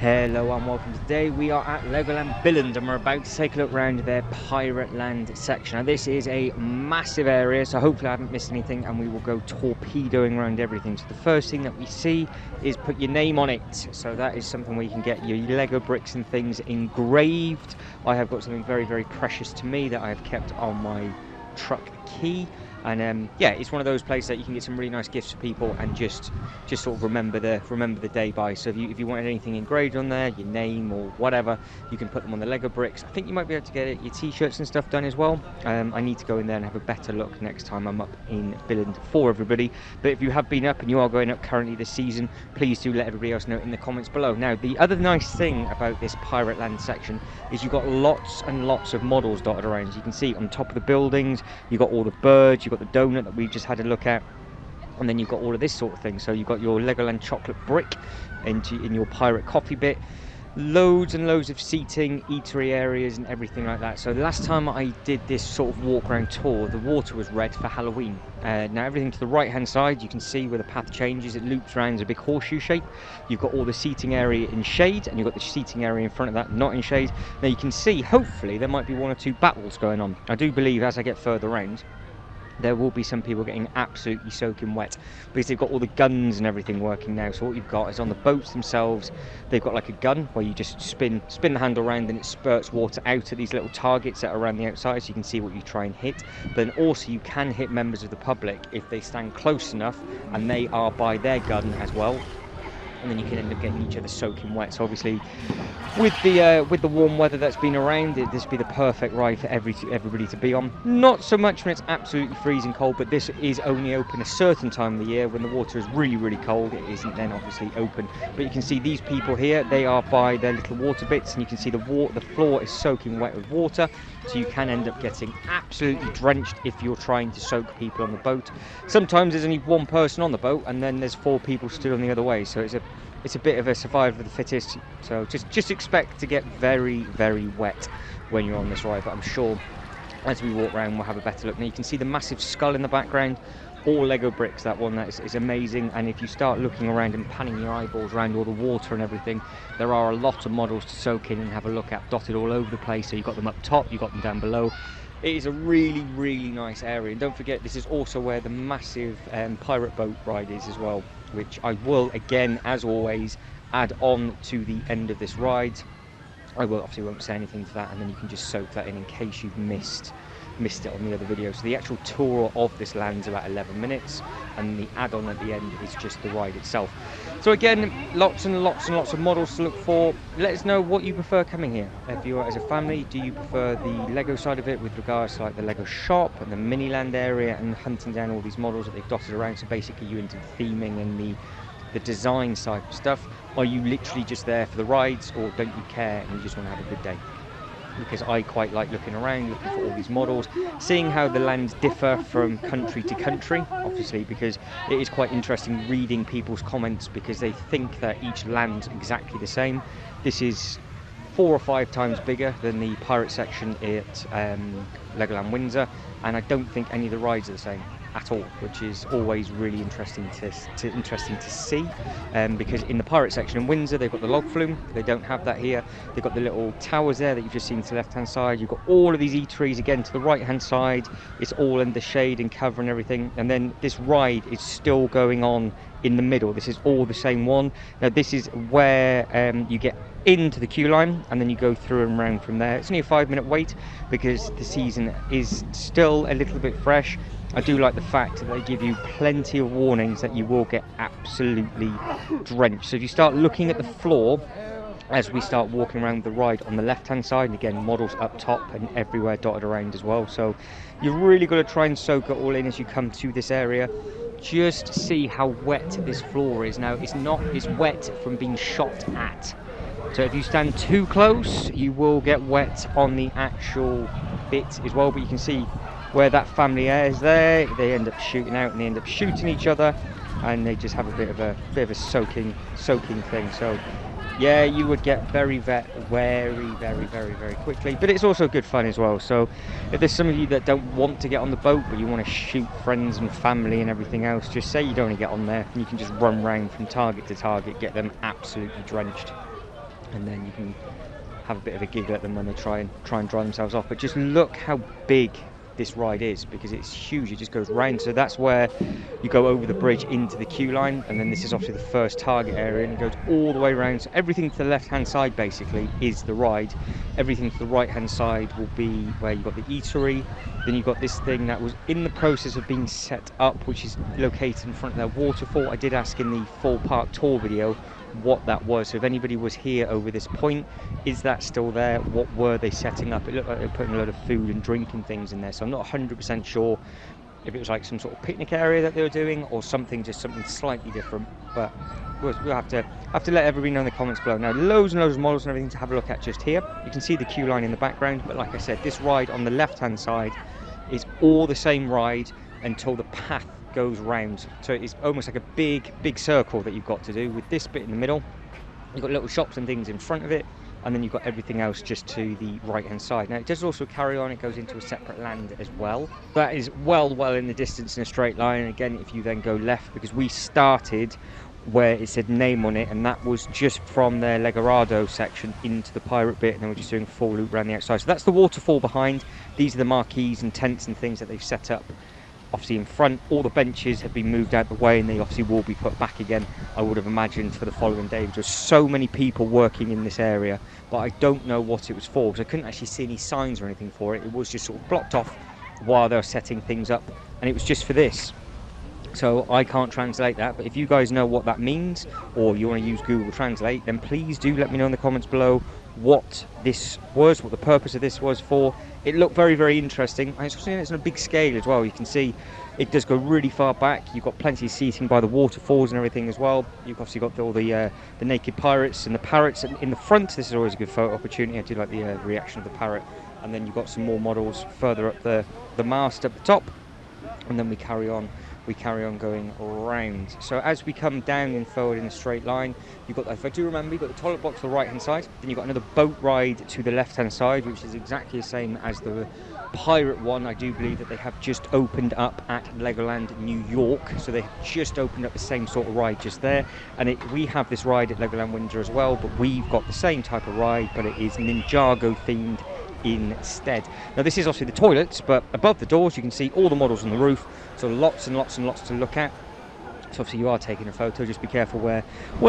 Hello and welcome. Today we are at Legoland Billund and we're about to take a look around their Pirate Land section. Now this is a massive area, so hopefully I haven't missed anything and we will go torpedoing around everything. So the first thing that we see is put your name on it. So that is something where you can get your Lego bricks and things engraved. I have got something very, very precious to me that I have kept on my truck key. And yeah, it's one of those places that you can get some really nice gifts for people and just sort of remember the day by. So if you wanted anything engraved on there, your name or whatever, you can put them on the Lego bricks. I think you might be able to get your t-shirts and stuff done as well. I need to go in there and have a better look next time I'm up in Billund for everybody. But if you have been up and you are going up currently this season, please do let everybody else know in the comments below. Now, the other nice thing about this Pirate Land section is you've got lots and lots of models dotted around. As you can see on top of the buildings, you've got all the birds, you've got the donut that we've just had a look at, and then you've got all of this sort of thing. So you've got your Legoland chocolate brick in your pirate coffee bit, loads and loads of seating, eatery areas and everything like that. So the last time I did this sort of walk around tour, the water was red for Halloween. Now everything to the right hand side, you can see where the path changes, it loops around as a big horseshoe shape. You've got all the seating area in shade and you've got the seating area in front of that not in shade. Now you can see, hopefully there might be one or two battles going on. I do believe as I get further around there will be some people getting absolutely soaking wet because they've got all the guns and everything working now. So what you've got is on the boats themselves, they've got like a gun where you just spin the handle around and it spurts water out at these little targets that are around the outside, so you can see what you try and hit. But then also you can hit members of the public if they stand close enough and they are by their gun as well, and then you can end up getting each other soaking wet. So obviously with the warm weather that's been around, this would be the perfect ride for everybody to be on. Not so much when it's absolutely freezing cold, but this is only open a certain time of the year when the water is really, really cold. It isn't then obviously open. But you can see these people here, they are by their little water bits, and you can see the floor is soaking wet with water, so you can end up getting absolutely drenched if you're trying to soak people on the boat. Sometimes there's only one person on the boat and then there's 4 people stood on the other way, so it's a bit of a survival of the fittest. So just expect to get very, very wet when you're on this ride, but I'm sure as we walk around we'll have a better look. Now you can see the massive skull in the background, all Lego bricks. That one that is amazing. And if you start looking around and panning your eyeballs around all the water and everything, there are a lot of models to soak in and have a look at, dotted all over the place. So you've got them up top, you've got them down below. It is a really, really nice area. And don't forget, this is also where the massive pirate boat ride is as well, which I will, again, as always, add on to the end of this ride. I will obviously won't say anything to that, and then you can just soak that in case you've missed it on the other video. So the actual tour of this land is about 11 minutes, and the add-on at the end is just the ride itself. So again, lots and lots and lots of models to look for. Let us know what you prefer coming here. If you are as a family, do you prefer the Lego side of it with regards to like the Lego shop and the mini land area and hunting down all these models that they've dotted around? So basically you into the theming and the design side of stuff. Are you literally just there for the rides, or don't you care and you just want to have a good day? Because I quite like looking around, looking for all these models, seeing how the lands differ from country to country, obviously, because it is quite interesting reading people's comments because they think that each land's exactly the same. This is 4 or 5 times bigger than the pirate section at Legoland Windsor, and I don't think any of the rides are the same at all, which is always really interesting to see, because in the pirate section in Windsor they've got the log flume, they don't have that here. They've got the little towers there that you've just seen to the left hand side. You've got all of these eateries again to the right hand side. It's all under shade and cover and everything, and then this ride is still going on in the middle. This is all the same one. Now this is where you get into the queue line and then you go through and round from there. It's only a 5-minute wait because the season is still a little bit fresh. I do like the fact that they give you plenty of warnings that you will get absolutely drenched. So if you start looking at the floor as we start walking around the ride on the left hand side, and again models up top and everywhere dotted around as well, so you've really got to try and soak it all in as you come to this area. Just see how wet this floor is. Now it's wet from being shot at, so if you stand too close you will get wet on the actual bit as well. But you can see where that family is there, they end up shooting out and they end up shooting each other, and they just have a bit of a soaking thing. So yeah, you would get very quickly, but it's also good fun as well. So if there's some of you that don't want to get on the boat but you want to shoot friends and family and everything else, just say you don't want to get on there and you can just run around from target to target, get them absolutely drenched. and then you can have a bit of a giggle at them when they try and dry themselves off. But just look how big this ride is, because it's huge. It just goes round. So that's where you go over the bridge into the queue line, and then this is obviously the first target area, and it goes all the way around. So everything to the left hand side basically is the ride. Everything to the right hand side will be where you've got the eatery. Then you've got this thing that was in the process of being set up, which is located in front of their waterfall. I did ask in the full park tour video what that was, so if anybody was here over this point, is that still there? What were they setting up? It looked like they were putting a lot of food and drinking things in there, so I'm not 100% sure if it was like some sort of picnic area that they were doing or something, just something slightly different. But we'll have to let everybody know in the comments below. Now, loads and loads of models and everything to have a look at just here. You can see the queue line in the background, but like I said, this ride on the left hand side is all the same ride until the path goes round. So it's almost like a big circle that you've got to do, with this bit in the middle. You've got little shops and things in front of it, and then you've got everything else just to the right hand side. Now it does also carry on, it goes into a separate land as well. That is well in the distance in a straight line. And again, if you then go left, because we started where it said name on it, and that was just from their Legorado section into the pirate bit, and then we're just doing a full loop around the outside. So that's the waterfall behind. These are the marquees and tents and things that they've set up obviously in front. All the benches have been moved out the way, and they obviously will be put back again, I would have imagined, for the following day. There's so many people working in this area, but I don't know what it was for, because I couldn't actually see any signs or anything for it. It was just sort of blocked off while they were setting things up, and it was just for this. So I can't translate that, but if you guys know what that means, or you want to use Google Translate, then please do let me know in the comments below what this was, what the purpose of this was for. It looked very interesting. It's on a big scale as well. You can see it does go really far back. You've got plenty of seating by the waterfalls and everything as well. You've obviously got all the naked pirates and the parrots in the front. This is always a good photo opportunity. I do like the reaction of the parrot. And then you've got some more models further up the mast at the top, and then we carry on going around. So as we come down and forward in a straight line, you've got, if I do remember, you've got the toilet box to the right hand side, then you've got another boat ride to the left hand side, which is exactly the same as the pirate one. I do believe that they have just opened up at Legoland New York, so they have just opened up the same sort of ride just there. And we have this ride at Legoland Windsor as well, but we've got the same type of ride, but it is Ninjago themed instead. Now this is obviously the toilets, but above the doors you can see all the models on the roof, so lots and lots to look at. So obviously you are taking a photo, just be careful where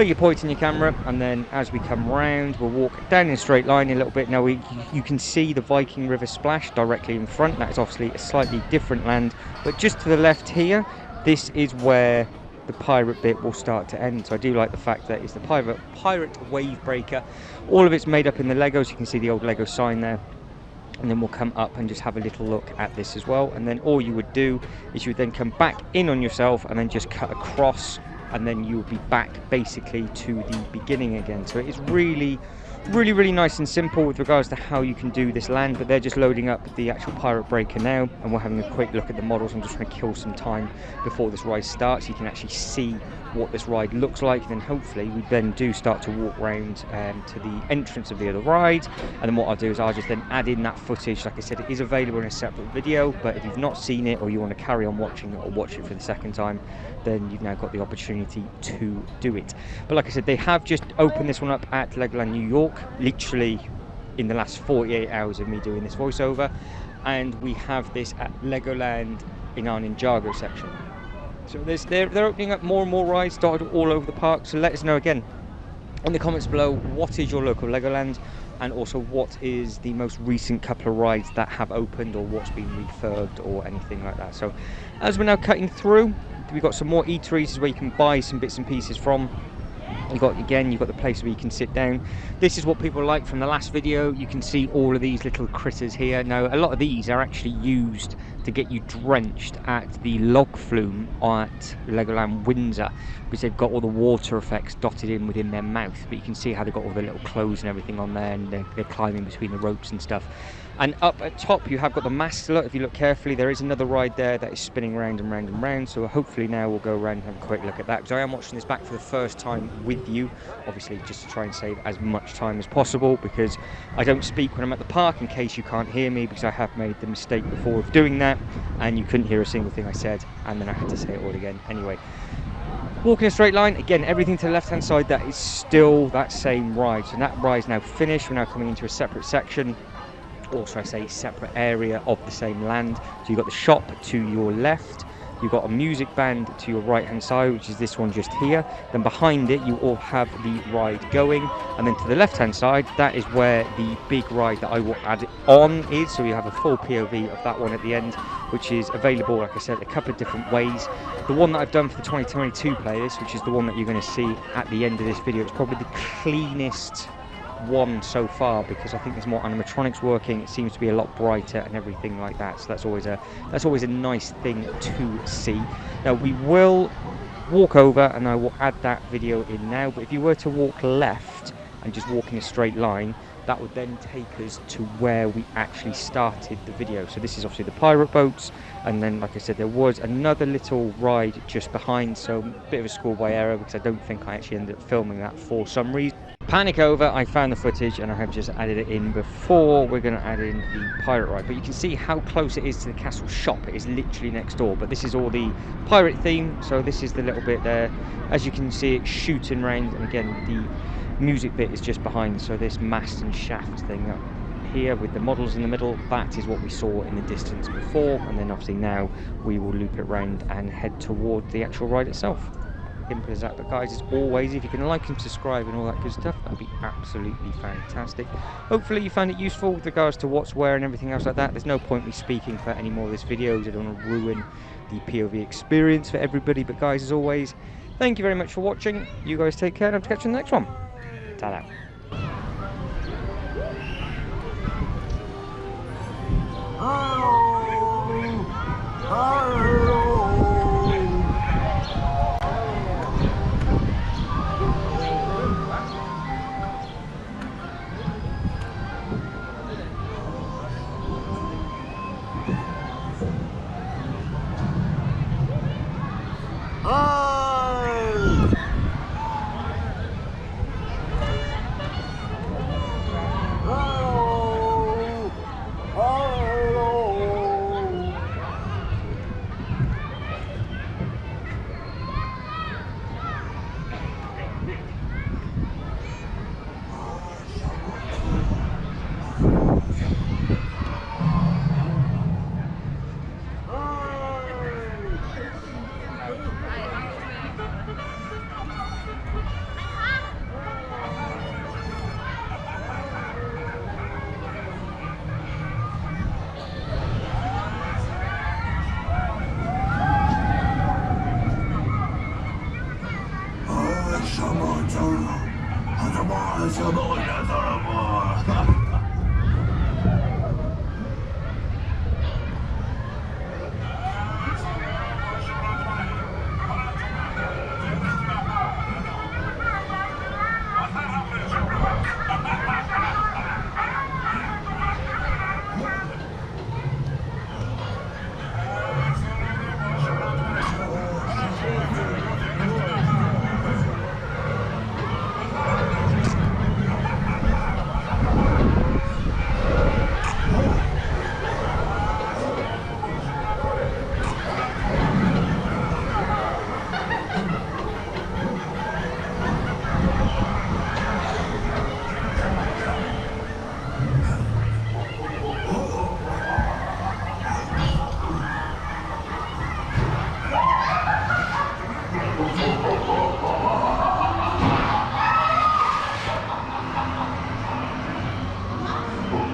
you're pointing your camera. And then as we come round, we'll walk down in a straight line a little bit. Now you can see the Viking River splash directly in front. That is obviously a slightly different land, but just to the left here, this is where the pirate bit will start to end. So I do like the fact that it's the pirate wave breaker. All of it's made up in the Legos. You can see the old Lego sign there. And then we'll come up and just have a little look at this as well. And then all you would do is you would then come back in on yourself and then just cut across, and then you will be back basically to the beginning again. So it is really nice and simple with regards to how you can do this land. But they're just loading up the actual pirate breaker now, and we're having a quick look at the models. I'm just trying to kill some time before this ride starts. You can actually see what this ride looks like, and then hopefully we then do start to walk around to the entrance of the other ride. And then what I'll do is I'll just then add in that footage. Like I said, it is available in a separate video, but if you've not seen it, or you want to carry on watching it or watch it for the second time, then you've now got the opportunity to do it. But like I said, they have just opened this one up at Legoland New York, literally in the last 48 hours of me doing this voiceover, and we have this at Legoland in our Ninjago section. So they're opening up more and more rides dotted all over the park. So let us know again in the comments below, what is your local Legoland, and also what is the most recent couple of rides that have opened, or what's been refurbed or anything like that. So as we're now cutting through, we've got some more eateries where you can buy some bits and pieces from. You've got the place where you can sit down. This is what people like from the last video. You can see all of these little critters here. Now a lot of these are actually used to get you drenched at the log flume at Legoland Windsor, because they've got all the water effects dotted in within their mouth. But you can see how they've got all the little clothes and everything on there, and they're climbing between the ropes and stuff. And up at top you have got the mast. If you look carefully, there is another ride there that is spinning round and round and round. So hopefully now we'll go around and have a quick look at that, because I am watching this back for the first time with you, obviously just to try and save as much time as possible, because I don't speak when I'm at the park, in case you can't hear me, because I have made the mistake before of doing that and you couldn't hear a single thing I said, and then I had to say it all again. Anyway, Walking a straight line, again, everything to the left hand side, that is still that same ride. So that ride is now finished. We're now coming into a separate section, or should I say separate area of the same land. So you've got the shop to your left, you've got a music band to your right hand side, which is this one just here. Then behind it you all have the ride going, and then to the left hand side, that is where the big ride that I will add on is. So you have a full POV of that one at the end, which is available, like I said, a couple of different ways. The one that I've done for the 2022 playlist, which is the one that you're going to see at the end of this video, it's probably the cleanest one so far, because I think there's more animatronics working. It seems to be a lot brighter and everything like that, so that's always a nice thing to see. Now we will walk over and I will add that video in now, but if you were to walk left and just walk in a straight line, that would then take us to where we actually started the video. So this is obviously the pirate boats, and then like I said, there was another little ride just behind, so a bit of a schoolboy error because I don't think I actually ended up filming that for some reason. Panic over, I found the footage and I have just added it in before we're going to add in the pirate ride. But you can see how close it is to the castle shop. It is literally next door, but this is all the pirate theme. So this is the little bit there. As you can see, it's shooting round, and again, the music bit is just behind. So this mast and shaft thing up here with the models in the middle, that is what we saw in the distance before. And then obviously now we will loop it round and head toward the actual ride itself. Simple as that. But guys, as always, if you can like and subscribe and all that good stuff, that'd be absolutely fantastic. Hopefully you found it useful with regards to what's where and everything else like that. There's no point me speaking for any more of this videos. I don't want to ruin the POV experience for everybody. But guys, as always, thank you very much for watching. You guys take care, and I'll catch you in the next one. Ta-da.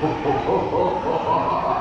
ho ho ho ho ho ho